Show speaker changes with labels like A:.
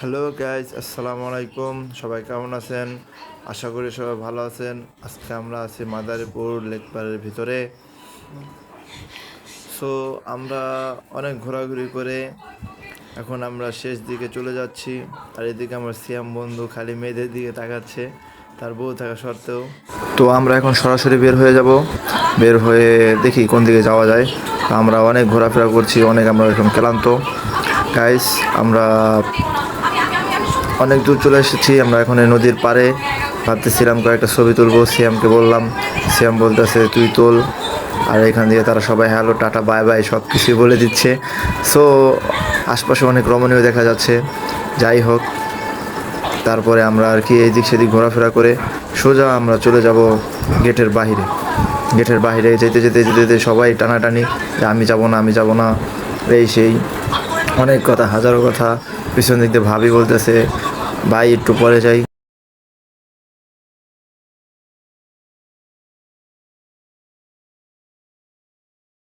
A: Hello guys, আসসালামু আলাইকুম। সবাই কেমন আছেন? আশা করি সবাই ভালো আছেন। আজকে আমরা আছি মাদারীপুর লেকপাড়ের ভিতরে। সো আমরা অনেক ঘোরাঘুরি করে এখন আমরা শেষ দিকে চলে যাচ্ছি। আর এদিকে আমার সিয়াম বন্ধু খালি মেয়েদের দিকে তাকাচ্ছে, তার বউ থাকা সত্ত্বেও। তো আমরা এখন সরাসরি বের হয়ে যাব। বের হয়ে দেখি কোন দিকে যাওয়া যায়। আমরা অনেক ঘোরাফেরা করছি, আমরা এখন ক্লান্ত। গাইস, আমরা অনেক দূর চলে এসেছি। আমরা এখন এই নদীর পাড়ে ভাবতেছিলাম কয়েকটা ছবি তুলবো। সিয়ামকে বললাম, সিয়াম বলতেছে তুই তোল। আর এখান দিয়ে তারা সবাই হ্যালো টাটা বাই বাই সব কিছুই বলে দিচ্ছে। সো আশপাশে অনেক রমণীয় দেখা যাচ্ছে। যাই হোক, তারপরে আমরা আর কি এইদিক সেদিক ঘোরাফেরা করে সোজা আমরা চলে যাব গেটের বাহিরে। গেটের বাহিরে যেতে যেতে যেতে যেতে সবাই টানাটানি যে আমি যাব না, আমি যাব না, এই সেই অনেক কথা, হাজারো কথা। পিছন দিক দিয়ে ভাবি বলতেছে ভাই একটু পরে যাই।